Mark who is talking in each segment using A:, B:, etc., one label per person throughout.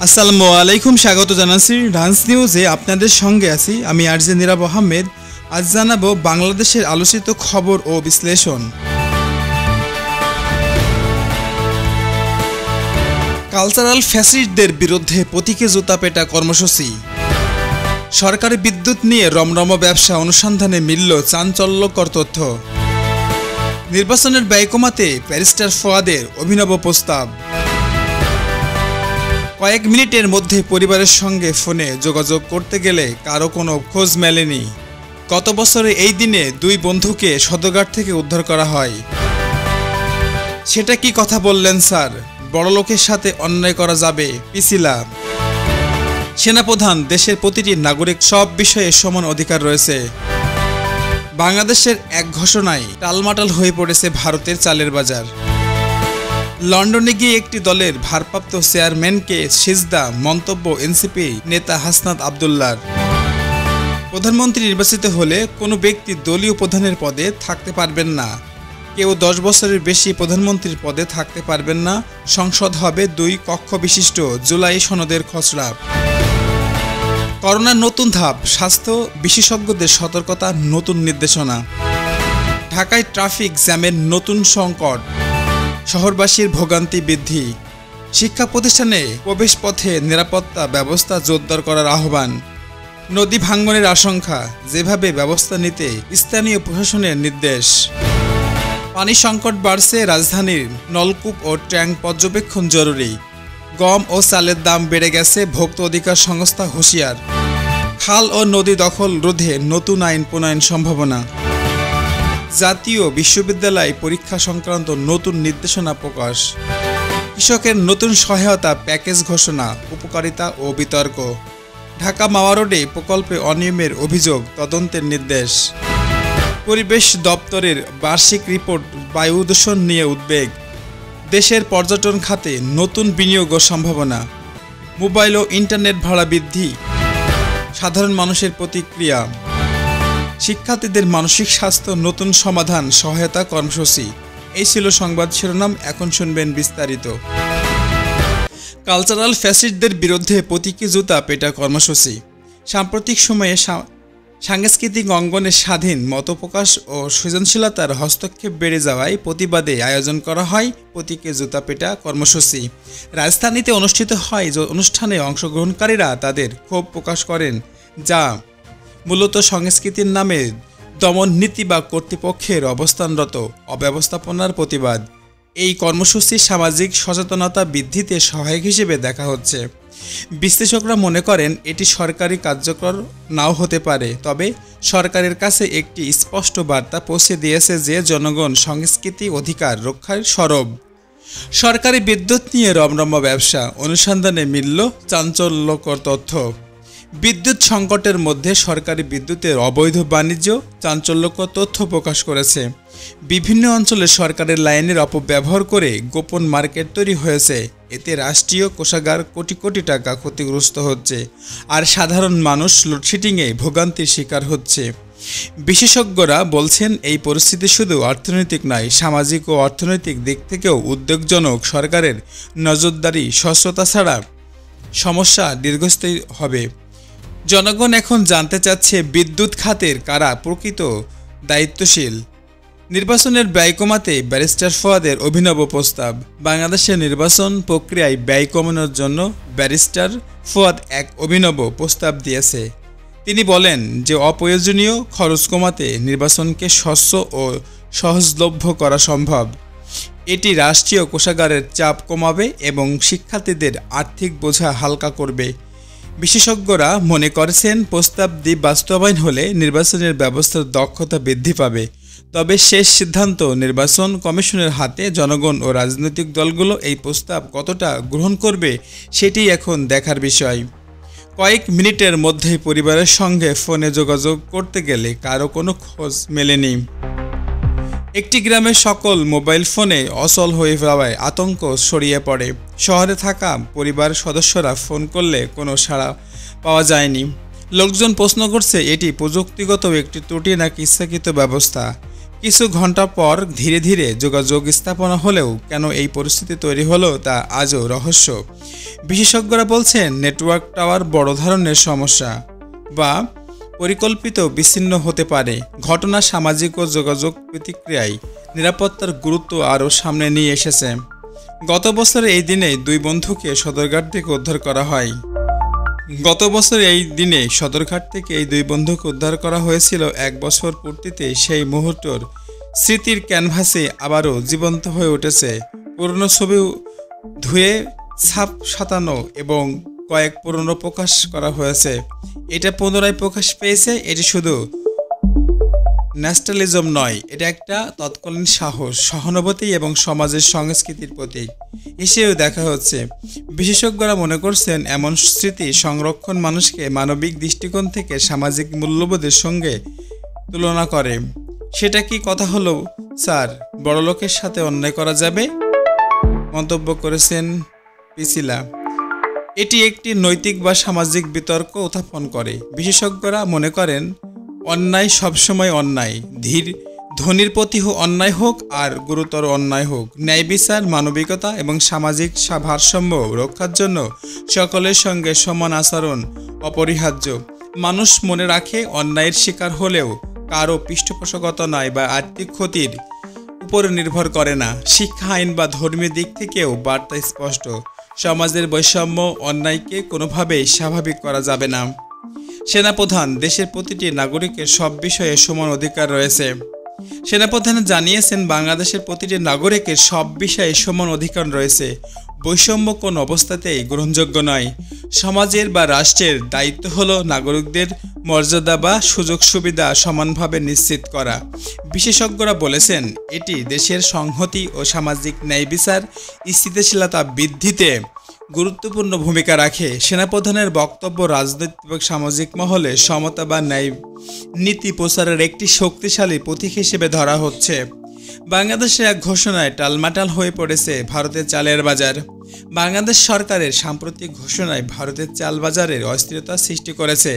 A: আসসালামু আলাইকুম, স্বাগত জানাচ্ছি ডান্স নিউজে। আপনাদের সঙ্গে আছি আমি আরজে নীরব আহমেদ। আজ জানাবো বাংলাদেশের আলোচিত খবর ও বিশ্লেষণ। কালচারাল ফ্যাসিস্টদের বিরুদ্ধে প্রতীকে জুতা পেটা কর্মসূচি। সরকারি বিদ্যুৎ নিয়ে রমরম ব্যবসা অনুসন্ধানে মিলল চাঞ্চল্যকর তথ্য। নির্বাচনের ব্যয় কমাতে ব্যারিস্টার ফুয়াদের অভিনব প্রস্তাব। কয়েক মিনিটের মধ্যে পরিবারের সঙ্গে ফোনে যোগাযোগ করতে গেলে কারো কোনো খোঁজ মেলেনি। গত বছরে এই দিনে দুই বন্ধুকে সদরঘাট থেকে উদ্ধার করা হয়। সেটা কি কথা বললেন স্যার? বড়লোকের সাথে অন্যায় করা যাবে, পিছিলা। সেনাপ্রধান, দেশের প্রতিটি নাগরিক সব বিষয়ে সমান অধিকার রয়েছে। বাংলাদেশের এক ঘোষণায় টালমাটাল হয়ে পড়েছে ভারতের চালের বাজার। লন্ডনে গিয়ে একটি দলের ভারপ্রাপ্ত চেয়ারম্যানকে সিজদা, মন্তব্য এনসিপি নেতা হাসনাত আবদুল্লাহর। প্রধানমন্ত্রী নির্বাচিত হলে কোনো ব্যক্তি দলীয় প্রধানের পদে থাকতে পারবেন না। কেউ 10 বছরের বেশি প্রধানমন্ত্রীর পদে থাকতে পারবেন না। সংসদ হবে 2 কক্ষ বিশিষ্ট। জুলাই সনদের খসড়া। করোনার নতুন ধাপ, স্বাস্থ্য বিশেষজ্ঞদের সতর্কতা, নতুন নির্দেশনা। ঢাকায় ট্রাফিক জ্যামের নতুন সংকট, শহরবাসীর ভোগান্তি বৃদ্ধি। শিক্ষা প্রতিষ্ঠানে প্রবেশপথে নিরাপত্তা ব্যবস্থা জোরদার করার আহ্বান। নদী ভাঙনের আশঙ্কা, যেভাবে ব্যবস্থা নিতে স্থানীয় প্রশাসনের নির্দেশ। পানি সংকট বাড়ছে, রাজধানীর নলকূপ ও ট্যাঙ্ক পর্যবেক্ষণ জরুরি। গম ও চালের দাম বেড়ে গেছে, ভোক্তা অধিকার সংস্থা হুঁশিয়ার। খাল ও নদী দখল রোধে নতুন আইন প্রণয়ন সম্ভাবনা। জাতীয় বিশ্ববিদ্যালয় পরীক্ষা সংক্রান্ত নতুন নির্দেশনা প্রকাশ। কৃষকের নতুন সহায়তা প্যাকেজ ঘোষণা, উপকারিতা ও বিতর্ক। ঢাকা মাওয়া রোডে প্রকল্পে অনিয়মের অভিযোগ, তদন্তের নির্দেশ। পরিবেশ দপ্তরের বার্ষিক রিপোর্ট, বায়ু দূষণ নিয়ে উদ্বেগ। দেশের পর্যটন খাতে নতুন বিনিয়োগ ও সম্ভাবনা। মোবাইল ও ইন্টারনেট ভাড়া বৃদ্ধি, সাধারণ মানুষের প্রতিক্রিয়া। শিক্ষার্থীদের মানসিক স্বাস্থ্য নতুন সমাধান সহায়তা কর্মসূচি। এই ছিল সংবাদ শিরোনাম, এখন শুনবেন বিস্তারিত। কালচারাল ফ্যাসিস্টদের বিরুদ্ধে প্রতীকী জুতা পেটা কর্মসূচি। সাম্প্রতিক সময়ে সাংস্কৃতিক অঙ্গনে স্বাধীন মতপ্রকাশ ও সৃজনশীলতার হস্তক্ষেপ বেড়ে যাওয়ায় প্রতিবাদে আয়োজন করা হয় প্রতীকী জুতা পেটা কর্মসূচি। রাজধানীতে অনুষ্ঠিত হয় যে অনুষ্ঠানে অংশগ্রহণকারীরা তাদের ক্ষোভ প্রকাশ করেন, যা মূলত সংস্কৃতির নামে দমন নীতি বা কর্তৃপক্ষের অবস্থানরত অব্যবস্থাপনার প্রতিবাদ। এই কর্মসূচি সামাজিক সচেতনতা বৃদ্ধিতে সহায়ক হিসেবে দেখা হচ্ছে। বিশ্লেষকরা মনে করেন এটি সরকারি কার্যকর নাও হতে পারে, তবে সরকারের কাছে একটি স্পষ্ট বার্তা পৌঁছে দিয়েছে যে জনগণ সংস্কৃতি অধিকার রক্ষার সরব। সরকারি বিদ্যুৎ নিয়ে রমরম ব্যবসা অনুসন্ধানে মিলল চাঞ্চল্যকর তথ্য। বিদ্যুৎ সংকটের মধ্যে সরকারি বিদ্যুতের অবৈধ বাণিজ্য চাঞ্চল্যকর তথ্য প্রকাশ করেছে। বিভিন্ন অঞ্চলে সরকারের লাইনের অপব্যবহার করে গোপন মার্কেট তৈরি হয়েছে। এতে রাষ্ট্রীয় কোষাগার কোটি কোটি টাকা ক্ষতিগ্রস্ত হচ্ছে, আর সাধারণ মানুষ লোডশেডিংয়ে ভোগান্তির শিকার হচ্ছে। বিশেষজ্ঞরা বলছেন এই পরিস্থিতি শুধু অর্থনৈতিক নয়, সামাজিক ও অর্থনৈতিক দিক থেকেও উদ্বেগজনক। সরকারের নজরদারি স্বচ্ছতা ছাড়া সমস্যা দীর্ঘস্থায়ী হবে। জনগণ এখন জানতে চাচ্ছে বিদ্যুৎ খাতের কারা প্রকৃত দায়িত্বশীল। নির্বাচনের ব্যয় কমাতে ব্যারিস্টার ফুয়াদের অভিনব প্রস্তাব। বাংলাদেশের নির্বাচন প্রক্রিয়ায় ব্যয় কমানোর জন্য ব্যারিস্টার ফুয়াদ এক অভিনব প্রস্তাব দিয়েছে। তিনি বলেন যে অপ্রয়োজনীয় খরচ কমাতে নির্বাচনকে স্বচ্ছ ও সহজলভ্য করা সম্ভব। এটি রাষ্ট্রীয় কোষাগারের চাপ কমাবে এবং শিক্ষার্থীদের আর্থিক বোঝা হালকা করবে। বিশেষজ্ঞরা মনে করছেন প্রস্তাবটি বাস্তবায়ন হলে নির্বাচনের ব্যবস্থার দক্ষতা বৃদ্ধি পাবে। তবে শেষ সিদ্ধান্ত নির্বাচন কমিশনের হাতে। জনগণ ও রাজনৈতিক দলগুলো এই প্রস্তাব কতটা গ্রহণ করবে সেটি এখন দেখার বিষয়। কয়েক মিনিটের মধ্যেই পরিবারের সঙ্গে ফোনে যোগাযোগ করতে গেলে কারো কোনো খোঁজ মেলেনি। একটি গ্রামের সকল মোবাইল ফোনে অচল হয়ে যাওয়ায় আতঙ্ক ছড়িয়ে পড়ে। শহরে থাকা পরিবার সদস্যরা ফোন করলে কোনো সাড়া পাওয়া যায়নি। লোকজন প্রশ্ন করছে এটি প্রযুক্তিগত একটি ত্রুটি নাকি ইচ্ছাকৃত ব্যবস্থা। কিছু ঘন্টা পর ধীরে ধীরে যোগাযোগ স্থাপনা হলেও কেন এই পরিস্থিতি তৈরি হলো তা আজও রহস্য। বিশেষজ্ঞরা বলছেন নেটওয়ার্ক টাওয়ার বড় ধরনের সমস্যা বা পরিকল্পিত বিচ্ছিন্ন হতে পারে। ঘটনা সামাজিক ও যোগাযোগ প্রতিক্রিয়ায় নিরাপত্তার গুরুত্ব আরও সামনে নিয়ে এসেছে। গত বছর এই দিনে দুই বন্ধুকে সদরঘাট থেকে উদ্ধার করা হয়। সদরঘাট থেকে এই দুই বন্ধুকে উদ্ধার করা হয়েছিল। 1 বছর পূর্তিতে সেই মুহূর্তের স্মৃতির ক্যানভাসে আবারও জীবন্ত হয়ে উঠেছে। পুরনো ছবি ধুয়ে ছাপ সাঁতানো এবং কয়েক পুরনো প্রকাশ করা হয়েছে। এটা পুনরায় প্রকাশ পেয়েছে। এটি শুধু ন্যাস্টালিজম নয়, এটা একটা তৎকালীন সাহস, সহানুভূতি এবং সমাজের সংস্কৃতির প্রতীক হিসেবেও দেখা হচ্ছে। বিশেষজ্ঞরা মনে করছেন এমন স্মৃতি সংরক্ষণ মানুষকে মানবিক দৃষ্টিকোণ থেকে সামাজিক মূল্যবোধের সঙ্গে তুলনা করে। সেটা কি কথা হলো স্যার, বড়লোকের সাথে অন্যায় করা যাবে? মন্তব্য করেছেন পিসিলা। এটি একটি নৈতিক বা সামাজিক বিতর্ক উত্থাপন করে। বিশেষজ্ঞরা মনে করেন অন্যায় সবসময় অন্যায়, ধনীর প্রতি অন্যায় হোক আর গুরুতর অন্যায় হোক, ন্যায় বিচার, মানবিকতা এবং সামাজিক ভারসাম্য রক্ষার জন্য সকলের সঙ্গে সমান আচরণ অপরিহার্য। মানুষ মনে রাখে অন্যায়ের শিকার হলেও কারো পৃষ্ঠপোষকতা নয় বা আর্থিক ক্ষতির উপরে নির্ভর করে না। শিক্ষা, আইন বা ধর্মীয় দিক থেকেও বার্তা স্পষ্ট। সমাজের বৈষম্য, অন্যায়কে কোনোভাবেই স্বাভাবিক করা যাবে না। সেনাপ্রধান, দেশের প্রতিটি নাগরিকের সব বিষয়ে সমান অধিকার রয়েছে। সেনাপ্রধান জানিয়েছেন বাংলাদেশের প্রতিটি নাগরিকের সব বিষয়ে সমান অধিকার রয়েছে। বৈষম্য কোনো অবস্থাতেই গ্রহণযোগ্য নয়। সমাজের বা রাষ্ট্রের দায়িত্ব হলো নাগরিকদের মর্যাদা বা সুযোগ সুবিধা সমানভাবে নিশ্চিত করা। বিশেষজ্ঞরা বলেছেন এটি দেশের সংহতি ও সামাজিক ন্যায় বিচার স্থিতিশীলতা বৃদ্ধিতে গুরুত্বপূর্ণ ভূমিকা রাখে। সেনাপ্রধানের বক্তব্য রাজনৈতিক এবং সামাজিক মহলে সমতা বা ন্যায় নীতি প্রচারের একটি শক্তিশালী প্রতীক হিসেবে ধরা হচ্ছে। বাংলাদেশের এক ঘোষণায় টালমাটাল হয়ে পড়েছে ভারতের চালের বাজার। বাংলাদেশ সরকারের সাম্প্রতিক ঘোষণায় ভারতের চাল বাজারের অস্থিরতা সৃষ্টি করেছে।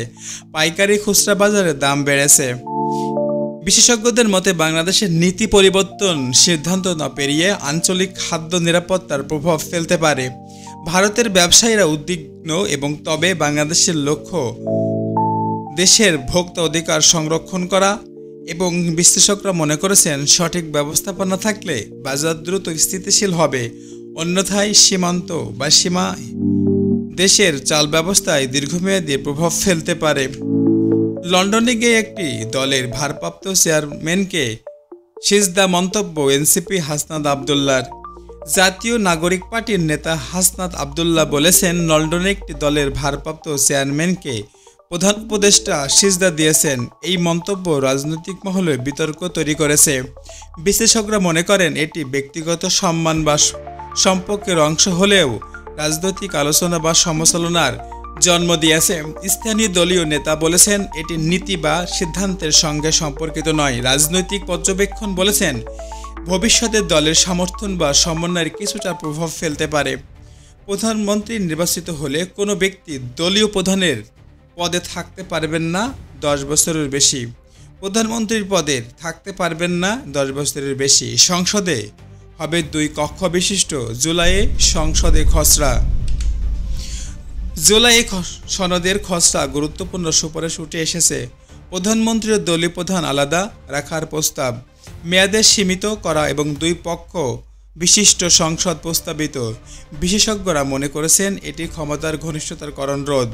A: পাইকারি খুচরা বাজারে দাম বেড়েছে। বিশেষজ্ঞদের মতে বাংলাদেশের নীতি পরিবর্তন সিদ্ধান্ত না পেরিয়ে আঞ্চলিক খাদ্য নিরাপত্তার প্রভাব ফেলতে পারে। ভারতের ব্যবসায়ীরা উদ্বিগ্ন এবং তবে বাংলাদেশের লক্ষ্য দেশের ভোক্তা অধিকার সংরক্ষণ করা এবং বিশ্লেষকরা মনে করেছেন সঠিক ব্যবস্থাপনা থাকলে বাজার দ্রুত স্থিতিশীল হবে। অন্যথায় সীমান্ত বা সীমা দেশের চাল ব্যবস্থায় দীর্ঘমেয়াদী প্রভাব ফেলতে পারে। লন্ডনে গিয়ে একটি দলের ভারপ্রাপ্ত চেয়ারম্যানকে সিজদা মন্তব্য এনসিপি হাসনাত আবদুল্লাহর। জাতীয় নাগরিক পার্টির নেতা হাসনাত আবদুল্লাহ বলেছেন লন্ডনে একটি দলের ভারপ্রাপ্ত চেয়ারম্যানকে প্রধান উপদেষ্টা সিজদা দিয়েছেন। এই মন্তব্য রাজনৈতিক মহলে বিতর্ক তৈরি করেছে। বিশ্লেষকরা মনে করেন এটি ব্যক্তিগত সম্মান বা সম্পর্কের অংশ হলেও রাজনৈতিক আলোচনা বা সমালোচনার জন্ম দিয়েছে। স্থানীয় দলীয় নেতা বলেছেন এটি নীতি বা সিদ্ধান্তের সঙ্গে সম্পর্কিত নয়। রাজনৈতিক পর্যবেক্ষণ বলেছেন ভবিষ্যতে দলের সমর্থন বা সমন্বয়ের কিছুটা প্রভাব ফেলতে পারে। প্রধানমন্ত্রী নির্বাচিত হলে কোনো ব্যক্তি দলীয় প্রধানের পদে থাকতে পারবেন না 10 বছরের বেশি। প্রধানমন্ত্রীর পদে থাকতে পারবেন না 10 বছরের বেশি। সংসদে হবে 2 কক্ষ বিশিষ্ট। জুলাইয়ে সংসদে খসড়া। জুলাইয়ে সনদের খসড়া গুরুত্বপূর্ণ সুপারিশ উঠে এসেছে। প্রধানমন্ত্রীর দলীয় প্রধান আলাদা রাখার প্রস্তাব, মেয়াদে সীমিত করা এবং 2 পক্ষ বিশিষ্ট সংসদ প্রস্তাবিত। বিশেষজ্ঞরা মনে করেছেন এটি ক্ষমতার ঘনিষ্ঠতার রোধ,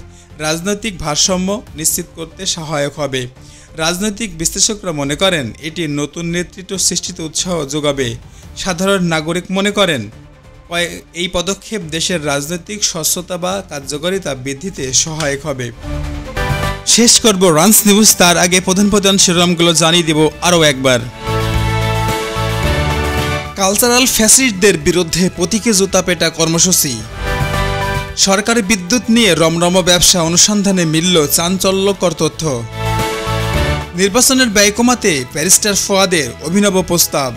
A: রাজনৈতিক ভারসাম্য নিশ্চিত করতে সহায়ক হবে। রাজনৈতিক বিশ্লেষকরা মনে করেন এটি নতুন নেতৃত্ব সৃষ্টিতে উৎসাহ যোগাবে। সাধারণ নাগরিক মনে করেন এই পদক্ষেপ দেশের রাজনৈতিক স্বচ্ছতা বা কার্যকারিতা বৃদ্ধিতে সহায়ক হবে। শেষ করব রানস নিউজ, তার আগে প্রধান শিরোনামগুলো জানিয়ে দেব আরও একবার। কালচারাল ফ্যাসিস্টদের বিরুদ্ধে প্রতীকী জুতা পেটা কর্মসূচি। সরকারি বিদ্যুৎ নিয়ে রমরম ব্যবসা অনুসন্ধানে মিলল চাঞ্চল্যকর তথ্য। নির্বাচনের ব্যয় কমাতে ব্যারিস্টার ফুয়াদের অভিনব প্রস্তাব।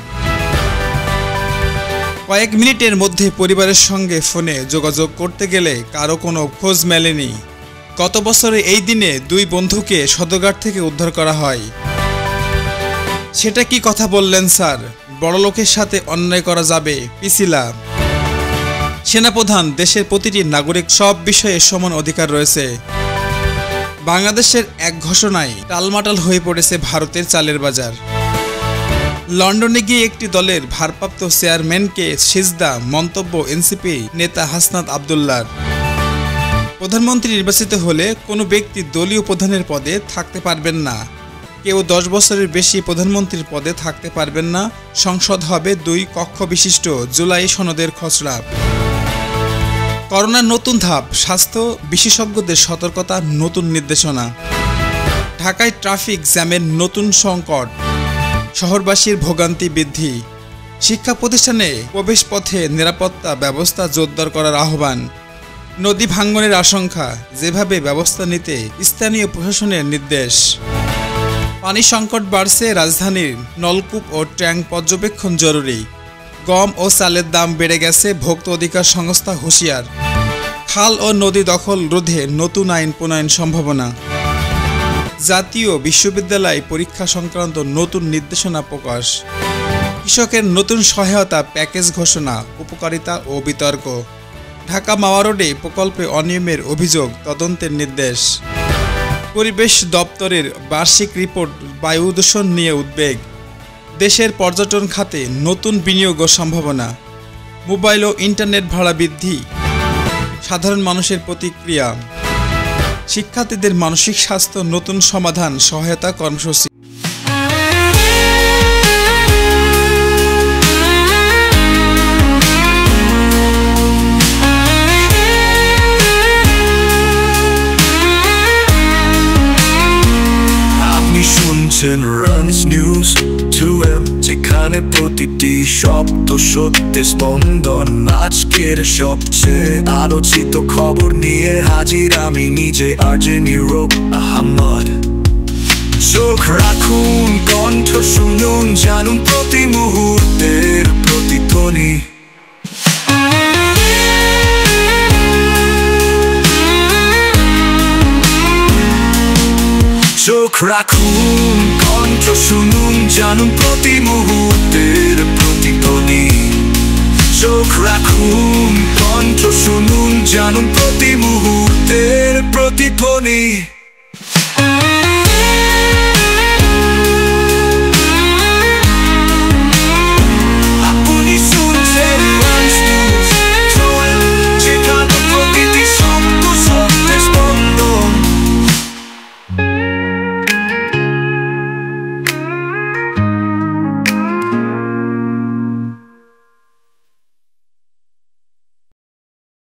A: কয়েক মিনিটের মধ্যে পরিবারের সঙ্গে ফোনে যোগাযোগ করতে গেলে কারো কোনো খোঁজ মেলেনি। গত বছরে এই দিনে 2 বন্ধুকে সদরঘাট থেকে উদ্ধার করা হয়। সেটা কি কথা বললেন স্যার? বড়লোকের সাথে অন্যায় করা যাবে? পিছিলা সেনাপ্রধান, দেশের প্রতিটি নাগরিক সব বিষয়ে সমান অধিকার রয়েছে। বাংলাদেশের এক ঘোষণায় টালমাটাল হয়ে পড়েছে ভারতের চালের বাজার। লন্ডনে গিয়ে একটি দলের ভারপ্রাপ্ত চেয়ারম্যানকে সিজদা, মন্তব্য এনসিপি নেতা হাসনাত আবদুল্লাহর। প্রধানমন্ত্রী নির্বাচিত হলে কোনো ব্যক্তি দলীয় প্রধানের পদে থাকতে পারবেন না। কেউ 10 বছরের বেশি প্রধানমন্ত্রীর পদে থাকতে পারবেন না। সংসদ হবে 2 কক্ষ বিশিষ্ট। জুলাই সনদের খসড়া। করোনার নতুন ধাপ, স্বাস্থ্য বিশেষজ্ঞদের সতর্কতা, নতুন নির্দেশনা। ঢাকায় ট্রাফিক জ্যামের নতুন সংকট, শহরবাসীর ভোগান্তি বৃদ্ধি। শিক্ষা প্রতিষ্ঠানে প্রবেশপথে নিরাপত্তা ব্যবস্থা জোরদার করার আহ্বান। নদী ভাঙ্গনের আশঙ্কা, যেভাবে ব্যবস্থা নিতে স্থানীয় প্রশাসনের নির্দেশ। পানি সংকট বাড়ছে, রাজধানীর নলকূপ ও ট্যাঙ্ক পর্যবেক্ষণ জরুরি। গম ও চালের দাম বেড়ে গেছে, ভোক্তা অধিকার সংস্থা হুঁশিয়ার। খাল ও নদী দখল রোধে নতুন আইন প্রণয়ন সম্ভাবনা। জাতীয় বিশ্ববিদ্যালয় পরীক্ষা সংক্রান্ত নতুন নির্দেশনা প্রকাশ। কৃষকের নতুন সহায়তা প্যাকেজ ঘোষণা, উপকারিতা ও বিতর্ক। ঢাকা মাওয়া রোডে প্রকল্পে অনিয়মের অভিযোগ, তদন্তের নির্দেশ। পরিবেশ দপ্তরের বার্ষিক রিপোর্ট, বায়ু দূষণ নিয়ে উদ্বেগ। দেশের পর্যটন খাতে নতুন বিনিয়োগ ও সম্ভাবনা। মোবাইল ও ইন্টারনেট ভাড়া বৃদ্ধি, সাধারণ মানুষের প্রতিক্রিয়া। শিক্ষার্থীদের মানসিক স্বাস্থ্য নতুন সমাধান, সহায়তা কর্মসূচি।
B: Runs News 2M, যেখানে প্রতিটি শব্দ সত্যের স্পন্দন। আজকের সবচেয়ে আলোচিত খবর নিয়ে হাজির আমি নিজে, আরজে নীরব আহমদ। চোখ রাখুন, কণ্ঠ শুনুন, জানুন প্রতি মুহূর্তের প্রতিধ্বনি। চোখ রাখুন, কণ্ঠ শুনুন, জানুন প্রতি মুহূর্তের প্রতিধ্বনি। চোখ রাখুন, কণ্ঠ শুনুন, জানুন প্রতি মুহূর্তের প্রতিধ্বনি।